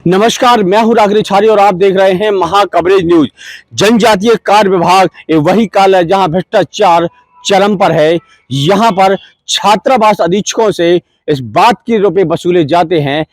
नमस्कार, मैं हूं राघरी छारी और आप देख रहे हैं महा कवरेज न्यूज। जनजातीय कार्य विभाग ये वही काल है जहां भ्रष्टाचार चरम पर है। यहां पर छात्रावास अधीक्षकों से इस बात के रुपए वसूले जाते हैं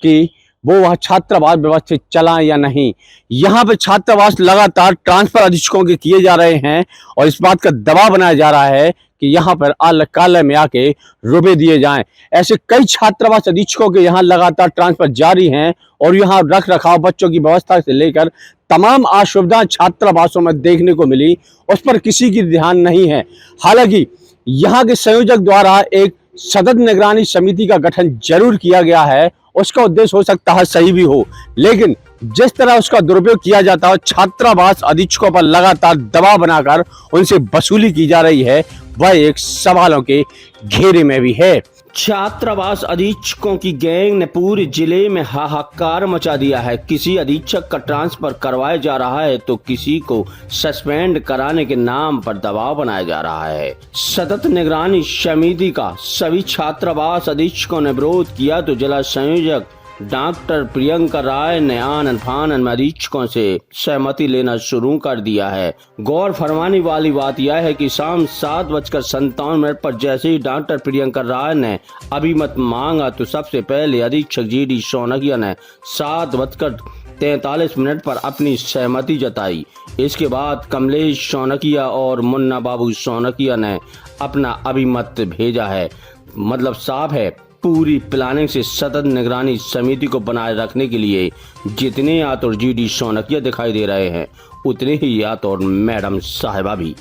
कि वो वह छात्रावास व्यवस्थित चलाएं या नहीं। यहाँ पे छात्रावास लगातार ट्रांसफर अधीक्षकों के किए जा रहे हैं और इस बात का दबाव बनाया जा रहा है कि यहाँ पर कालय में आके रुपए दिए जाएं। ऐसे कई छात्रावास अधीक्षकों के यहाँ लगातार ट्रांसफर जारी हैं और यहाँ रख रखाव, बच्चों की व्यवस्था से लेकर तमाम असुविधाएं छात्रावासों में देखने को मिली, उस पर किसी की ध्यान नहीं है। हालांकि यहाँ के संयोजक द्वारा एक सतत निगरानी समिति का गठन जरूर किया गया है। उसका उद्देश्य हो सकता है सही भी हो, लेकिन जिस तरह उसका दुरुपयोग किया जाता है, छात्रावास अधीक्षकों पर लगातार दबाव बनाकर उनसे वसूली की जा रही है, वह एक सवालों के घेरे में भी है। छात्रावास अधीक्षकों की गैंग ने पूरे जिले में हाहाकार मचा दिया है। किसी अधीक्षक का ट्रांसफर करवाया जा रहा है तो किसी को सस्पेंड कराने के नाम पर दबाव बनाया जा रहा है। सतत निगरानी समिति का सभी छात्रावास अधीक्षकों ने विरोध किया तो जिला संयोजक डॉक्टर प्रियंका राय ने आनन फानन अधीक्षकों से सहमति लेना शुरू कर दिया है। गौर फरमाने वाली बात यह है कि शाम 7:57 पर जैसे ही डॉक्टर प्रियंका राय ने अभिमत मांगा तो सबसे पहले अधीक्षक जीडी सोनकिया ने 7:43 पर अपनी सहमति जताई। इसके बाद कमलेश सोनकिया और मुन्ना बाबू सोनकिया ने अपना अभिमत भेजा है। मतलब साफ है, पूरी प्लानिंग से सतत निगरानी समिति को बनाए रखने के लिए जितने आतुर जीडी सोनकिया दिखाई दे रहे हैं, उतने ही आतुर मैडम साहिबा भी।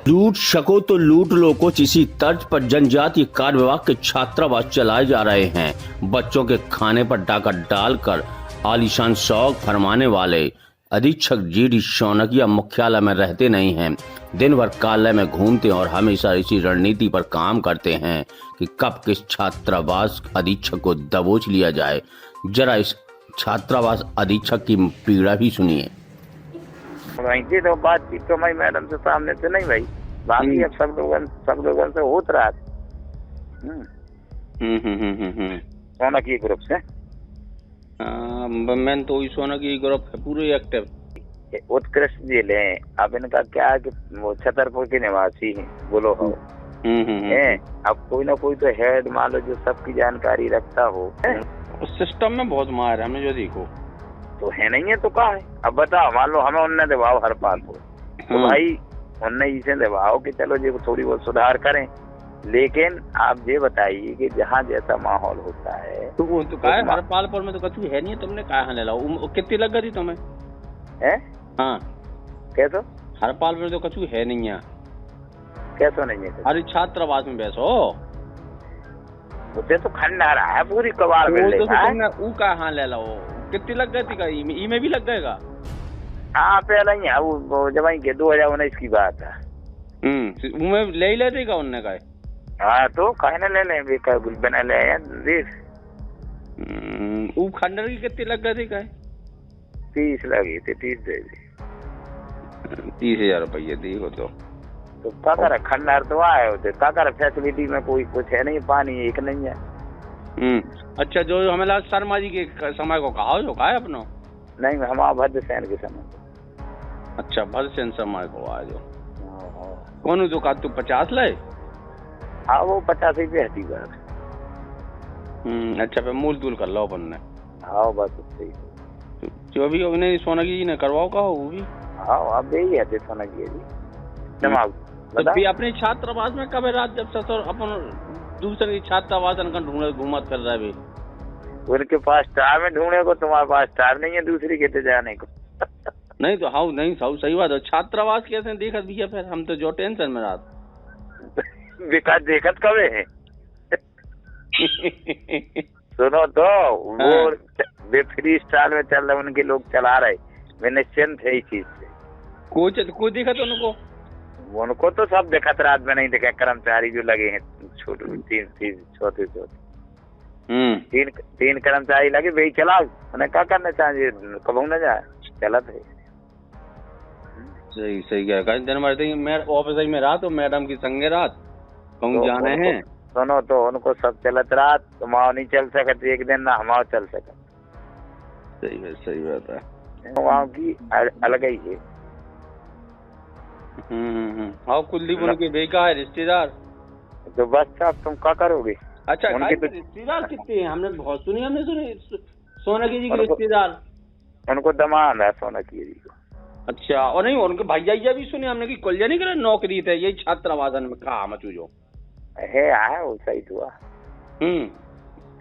लूट सको तो लूट लो कुछ इसी तर्ज पर जनजातीय कार्य विभाग के छात्रावास चलाए जा रहे हैं। बच्चों के खाने पर डाका डालकर आलीशान शौक फरमाने वाले अधीक्षक जीडी सोनकिया मुख्यालय में रहते नहीं हैं। दिन भर कार्यालय में घूमते और हमेशा इसी रणनीति पर काम करते हैं कि कब किस छात्रावास अधीक्षक को दबोच लिया जाए। जरा इस छात्रावास अधीक्षक की पीड़ा भी सुनिए। वहीं तो बातचीत तो मैं मैडम से सामने से नहीं भाई, बाकी अब सब लोगों से होत रहा। सोनकिया ग्रुप से मैं तो सोनकिया ग्रुप है पूरे एक्टिव। उत्कृष्ट जिले हैं। अब इनका क्या है कि वो छतरपुर के निवासी हैं, बोलो हो है। अब कोई ना कोई तो हेड मान लो जो सबकी जानकारी रखता हो। सिस्टम में बहुत मार है, हमें जो देखो तो है नहीं है तो कहा है। अब बताओ, मान लो हमें उनने दबाव हर पाल हो तो भाई उनने इसे दबाव कि चलो जी थोड़ी बहुत सुधार करें, लेकिन आप ये बताइए कि जहाँ जैसा माहौल होता है तो वो तो कहा हरपालपुर में तो कछु है नहीं, तुमने कहा ले लाओ कितनी लग गई तुम्हें है? हाँ कैसे हरपालपुर में तो कछु है नहीं है। कैसे नहीं है? अरे छात्रावास में बैसो, उसे तो खंडारा है पूरी कबाड़ में तुमने कहाँ ले लाओ कितनी लग गई थी? ई में भी लग गएगा। हाँ पहले ही है वो जब के 2019 की बात है। उमें ले ही लेते का उनने कहा। हाँ तो कहने ले लें बेकार बना ले देख। खंडर की कितनी लग गई थी? 30 लगी थी, 30 दे दी। 30,000 रुपये देखो तो क्या कर खंडार तो आए होते, क्या कर फैसिलिटी में कोई कुछ है नहीं, पानी एक नहीं है। अच्छा, जो हमें शर्मा जी के समय को कहा जो है अपना नहीं, हमारा भद्रसेन के समय। अच्छा, भद्रसेन समय को आ जो कौन जो का तू 50 लाए? हाँ वो 50 ही पे हटी बात। अच्छा, पे मूल तूल कर लो अपन ने। हाँ बस सही जो भी अभी सोनकिया जी ने करवाओ का वो भी। हाँ अब यही है सोनकिया जी। तो भी अपने छात्रावास में कब रात जब ससुर अपन दूसरे छात्रावास ढूंढे घूमत कर रहा है। उनके पास टाइम है ढूंढने को, तुम्हारे पास टाइम नहीं है दूसरी के जाने को। नहीं तो हाँ नहीं सही बात है। छात्रावास कैसे देखत भी है, फिर हम तो जो टेंशन में रात विकास देखत कब है। सुनो तो वो फ्री स्टाइल में चल रहे, उनके लोग चला रहे, मैं निश्चिंत है इस चीज से। कोई देखा तो उनको तो सब देखत रात में नहीं देखा। कर्मचारी जो लगे हैं छोटे छोटे तीन कर्मचारी लगे, वही चलाओ उन्हें क्या करना चाहिए, कब न जाए चलत है। सही क्या ऑफिस में रात तो मैडम की संगे रात कहूँ जाने हैं। सुनो तो उनको सब चलत रात, तुम नहीं चल सकते एक दिन ना, हम चल सकते। सही बात है। वहाँ की अलग ही है। हाँ, कुलदीप उनके बेका है रिश्तेदार। तो बस साहब तुम क्या करोगे? अच्छा, उनके तो रिश्तेदार कितने हैं? हमने बहुत सुनी, हमने सुने सोनाक्षी जी के रिश्तेदार। उनको दमाद है सोनाक्षी जी को। अच्छा, और नहीं उनके भैया भी सुने हमने कि कुलजा नहीं करे नौकरी थे यही छात्रावासन में कहा मचू जो है आया वो सही हुआ।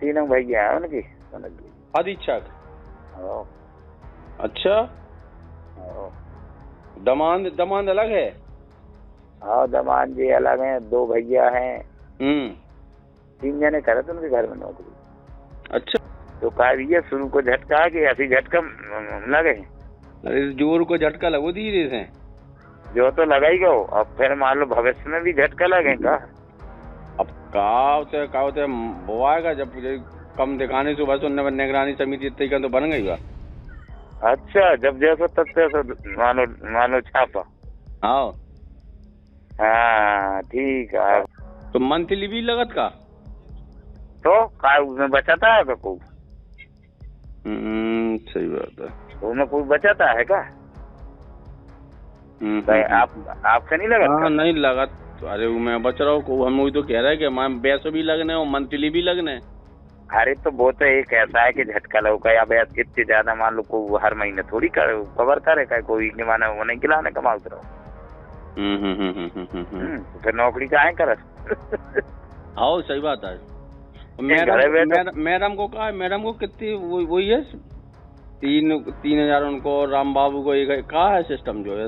तीनों भैया है उनकी सोनाक्षी अधीक्षक। अच्छा, दमाद अलग है? हाँ, दमाद जी अलग हैं, दो भैया हैं। 3 जने करे थे उनके घर में नौकरी। अच्छा, तो कहा भैया शुरू को झटका है कि ऐसी झटका लगे? अरे जोर को झटका लगो धीरे से। जो तो लगा ही गो, अब फिर मान लो भविष्य में भी झटका लगेगा। अब का होते वो आएगा जब कम दिखाने से बस उनने निगरानी समिति इतनी का तो बन गई बा। अच्छा, जब जैसा तब तैसा मानो छापा। हाँ ठीक है। तो मंथली भी लगत का? तो का उसमें बचाता है कोई? सही बात है। उसमें कोई बचाता है क्या? आपसे नहीं लगा? हाँ, नहीं लगा। अरे मैं बच रहा हूँ, हम वही तो कह रहे हैं कि मैं पैसे भी लगने और मंथली भी लगने। अरे तो वो तो एक ऐसा है कि झटका लगा या बैस इतने ज्यादा मान लो को हर महीने थोड़ी कवर करे कोई माना वो नहीं खिलाने कमाओ रहो। फिर नौकरी का है कर। हाँ सही बात है। मैडम को कहा है, मैडम को कितनी वही है 3,000 उनको, राम बाबू को एक कहा है सिस्टम जो है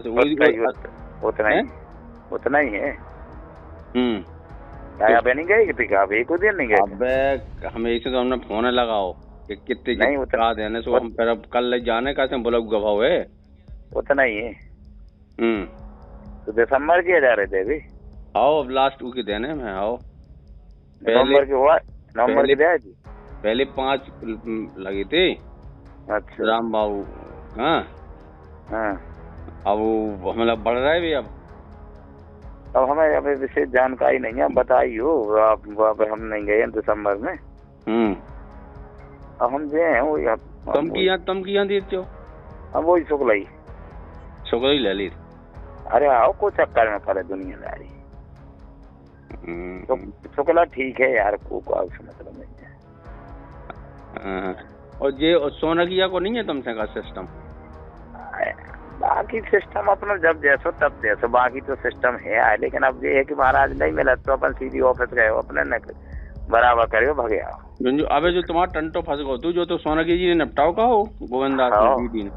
उतना ही है। अबे नहीं गए कि आप एक दिन नहीं गए? अबे हमें इसे तो हमने फोन लगाओ कि कितने नहीं उतना देने से हम फिर अब कल जाने का ब्लॉक गवाओ है उतना ही है। तो दिसंबर के जा रहे थे अभी। आओ अब लास्ट के देने में आओ। नवंबर के हुआ, नवंबर के दिया जी। पहले 5 लगी थी। अच्छा, राम बाबू। हाँ, अब मतलब बढ़ रहा है भी। अब हमें अभी विशेष जानकारी नहीं है, बताइयो आप। हम नहीं गए दिसंबर में। अब हम गए हैं वही। तुम की यहाँ देते हो? अब वही शुक्ला ले ली। अरे आओ को चक्कर में पड़े दुनियादारी। तो शुक्ला ठीक है यार, को मतलब नहीं है। और ये सोनाक्षी को नहीं है तुमसे का सिस्टम? बाकी सिस्टम अपना जब जैसो तब जैसो, बाकी तो सिस्टम है। लेकिन अब ये है कि महाराज नहीं मिला तो अपन सीधी ऑफिस गए अपने न बराबर करियो भगे आओ। अबे जो तुम्हारा टंटो फंस गो तू, जो तो सोनाक्षी जी ने निपटाओ का हो गोविंदास दीदी ने।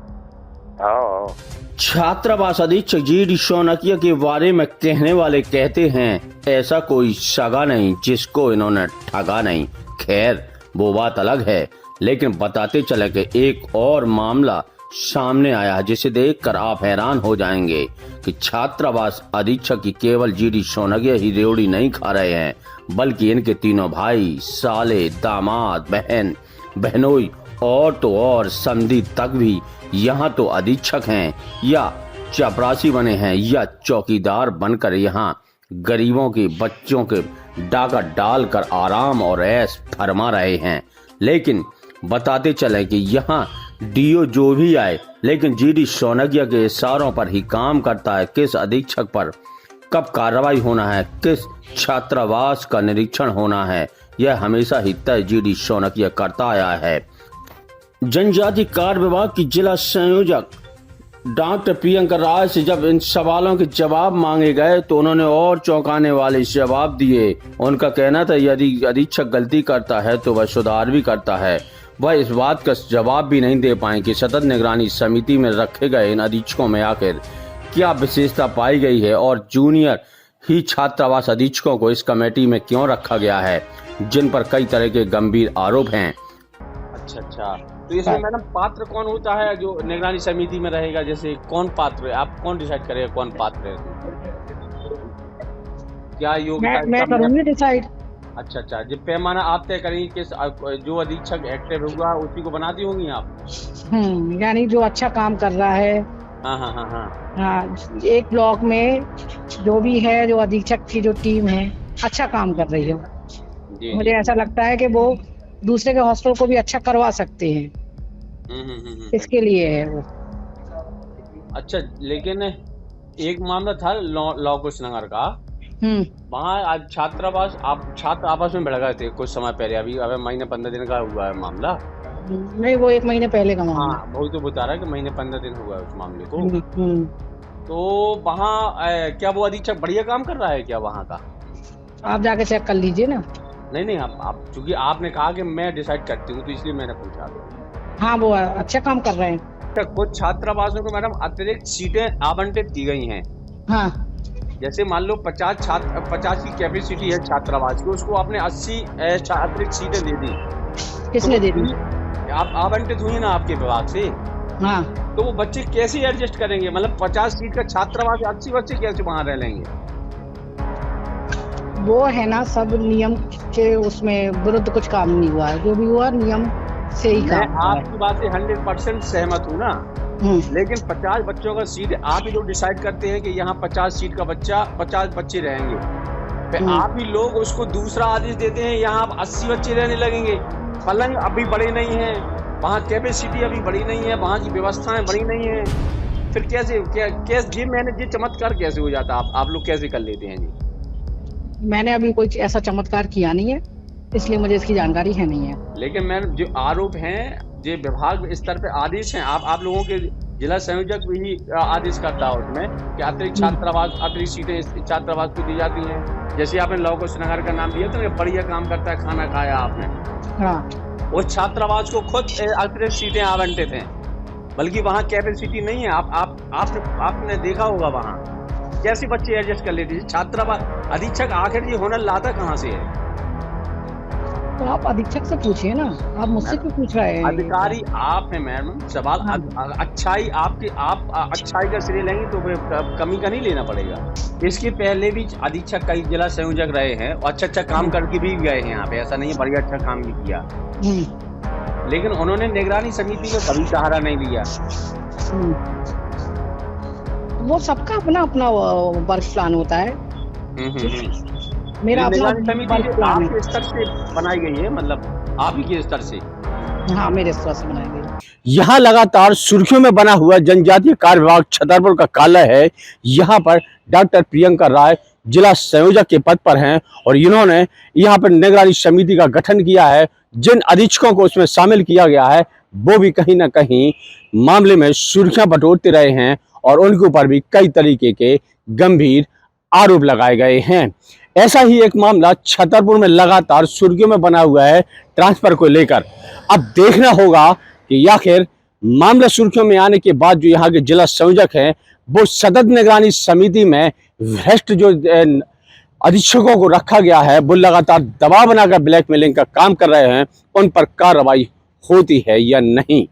छात्रावास अधीक्षक GD शौनकिया के बारे में कहने वाले कहते हैं ऐसा कोई सगा नहीं जिसको इन्होंने ठगा नहीं। खैर वो बात अलग है, लेकिन बताते चले कि एक और मामला सामने आया जिसे देखकर आप हैरान हो जाएंगे कि छात्रावास अधीक्षक की केवल GD शौनकिया ही रेवड़ी नहीं खा रहे हैं, बल्कि इनके तीनों भाई, साले, दामाद, बहन, बहनोई और तो और समधी तक भी यहाँ तो अधीक्षक हैं या चपरासी बने हैं या चौकीदार बनकर यहाँ गरीबों के बच्चों के डाका डालकर आराम और ऐश फरमा रहे हैं। लेकिन बताते चले कि यहाँ DO जो भी आए, लेकिन GD शौनकिया के इशारों पर ही काम करता है। किस अधीक्षक पर कब कार्रवाई होना है, किस छात्रावास का निरीक्षण होना है, यह हमेशा ही तय GD शौनकिया करता आया है। जनजाति कार्य विभाग की जिला संयोजक डॉक्टर प्रियंका राय से जब इन सवालों के जवाब मांगे गए तो उन्होंने और चौंकाने वाले जवाब दिए। उनका कहना था यदि अधीक्षक गलती करता है तो वह सुधार भी करता है। वह इस बात का जवाब भी नहीं दे पाए कि सतत निगरानी समिति में रखे गए इन अधीक्षकों में आखिर क्या विशेषता पाई गई है और जूनियर ही छात्रावास अधीक्षकों को इस कमेटी में क्यों रखा गया है, जिन पर कई तरह के गंभीर आरोप हैं। अच्छा, तो इसमें मैडम पात्र कौन होता है जो निगरानी समिति में रहेगा? जैसे कौन पात्र है, आप कौन डिसाइड करेगा कौन पात्र है? क्या योग्यता? मैं करूंगी डिसाइड। अच्छा, जब पैमाना आप तय करेंगे किस जो अधीक्षक एक्टिव होगा उसी को बनाती होंगी आप? यानी जो अच्छा काम कर रहा है। हाँ, एक ब्लॉक में जो भी है, जो अधीक्षक की जो टीम है अच्छा काम कर रही है, मुझे ऐसा लगता है कि वो दूसरे के हॉस्टल को भी अच्छा करवा सकते हैं। इसके लिए है वो। अच्छा, लेकिन एक मामला था लौ कुशनगर का, वहाँ आज छात्रावास, आप छात्र आपस में भिड़ गए थे कुछ समय पहले, अभी महीने 15 दिन का हुआ है मामला। नहीं, वो 1 महीने पहले का मामला। हाँ, वही तो बता रहा है कि महीने 15 दिन हुआ है उस मामले को। तो वहाँ क्या वो अधीक्षक बढ़िया काम कर रहा है क्या वहाँ का? आप जाके चेक कर लीजिए ना। नहीं, आप चूंकि आपने कहा कि मैं डिसाइड करती हूँ, तो इसलिए मैंने पूछा। हाँ, वो अच्छा काम कर रहे हैं। कुछ छात्रावासों को मैडम अतिरिक्त सीटें आवंटित की गई हैं। हाँ, जैसे मान लो 50 की कैपेसिटी है छात्रावास की, उसको आपने 80 अतिरिक्त सीटें दे दी। किसने दे दी? आप आवंटित हुई ना आपके विभाग से। हाँ, तो वो बच्चे कैसे एडजस्ट करेंगे? मतलब 50 सीट का छात्रावास, 80 बच्चे कैसे वहाँ रह लेंगे? वो है ना, सब नियम के उसमें विरुद्ध कुछ काम नहीं हुआ है, जो भी हुआ नियम से ही काम। मैं आपकी बात से 100% सहमत हूँ ना, लेकिन 50 बच्चों का सीट आप ही लोग डिसाइड करते हैं कि यहाँ 50 सीट का बच्चा 50 बच्चे रहेंगे, फिर आप ही लोग उसको दूसरा आदेश देते हैं यहाँ 80 बच्चे रहने लगेंगे। पलंग अभी बड़े नहीं है वहाँ, कैपेसिटी अभी बड़ी नहीं है वहाँ की, व्यवस्थाएं बड़ी नहीं है, फिर कैसे ये मैंने ये चमत्कार कैसे हो जाता? आप लोग कैसे कर लेते हैं जी? मैंने अभी कोई ऐसा चमत्कार किया नहीं है, इसलिए मुझे इसकी जानकारी है नहीं है। लेकिन मैम जो आरोप हैं, जो विभाग स्तर पे आदेश हैं, आप लोगों के जिला संयोजक भी आदेश करता है उसमें कि अतिरिक्त छात्रावास, अतिरिक्त सीटें छात्रावास को दी जाती हैं। जैसे आपने लौ कुशनगर का नाम दिया तो बढ़िया काम करता है, खाना खाया आपने। हाँ, उस छात्रावास को खुद अतिरिक्त सीटें आवंटित हैं, बल्कि वहाँ कैपेसिटी नहीं है। आपने देखा होगा वहाँ कैसे बच्चे एडजस्ट कर लेते हैं। छात्रावास अधीक्षक आखिर ये हुनर लाता कहाँ से है? तो आप अधीक्षक से पूछिए ना, आप मुझसे क्यों पूछ रहे हैं? अधिकारी आप हैं मैडम, सवाल अच्छाई आपकी, आप अच्छाई का श्रेय लेंगे तो कमी का नहीं लेना पड़ेगा। इसके पहले भी अधीक्षक कई जिला संयोजक रहे हैं और अच्छा काम करके भी गए हैं यहाँ पे, ऐसा नहीं है, बढ़िया अच्छा काम भी किया, लेकिन उन्होंने निगरानी समिति का कभी सहारा नहीं लिया। वो सबका अपना अपना वर्क प्लान होता है। मेरा अपना समिति आपके स्तर से बनाई गई है, मतलब आप ही के स्तर से? हाँ, मेरे स्तर से बनाई गई। यहाँ लगातार सुर्खियों में बना हुआ जनजातीय कार्य विभाग छतरपुर का कार्यालय है। यहाँ पर डॉक्टर प्रियंका राय जिला संयोजक के पद पर हैं और इन्होंने यहाँ पर निगरानी समिति का गठन किया है। जिन अधीक्षकों को उसमें शामिल किया गया है वो भी कहीं ना कहीं मामले में सुर्खियां बटोरते रहे हैं और उनके ऊपर भी कई तरीके के गंभीर आरोप लगाए गए हैं। ऐसा ही एक मामला छतरपुर में लगातार सुर्खियों में बना हुआ है ट्रांसफर को लेकर। अब देखना होगा कि आखिर मामला सुर्खियों में आने के बाद जो यहाँ के जिला संयोजक हैं वो सतत निगरानी समिति में भ्रष्ट जो अधीक्षकों को रखा गया है, वो लगातार दबाव बनाकर ब्लैकमेलिंग का काम कर रहे हैं, उन पर कार्रवाई होती है या नहीं।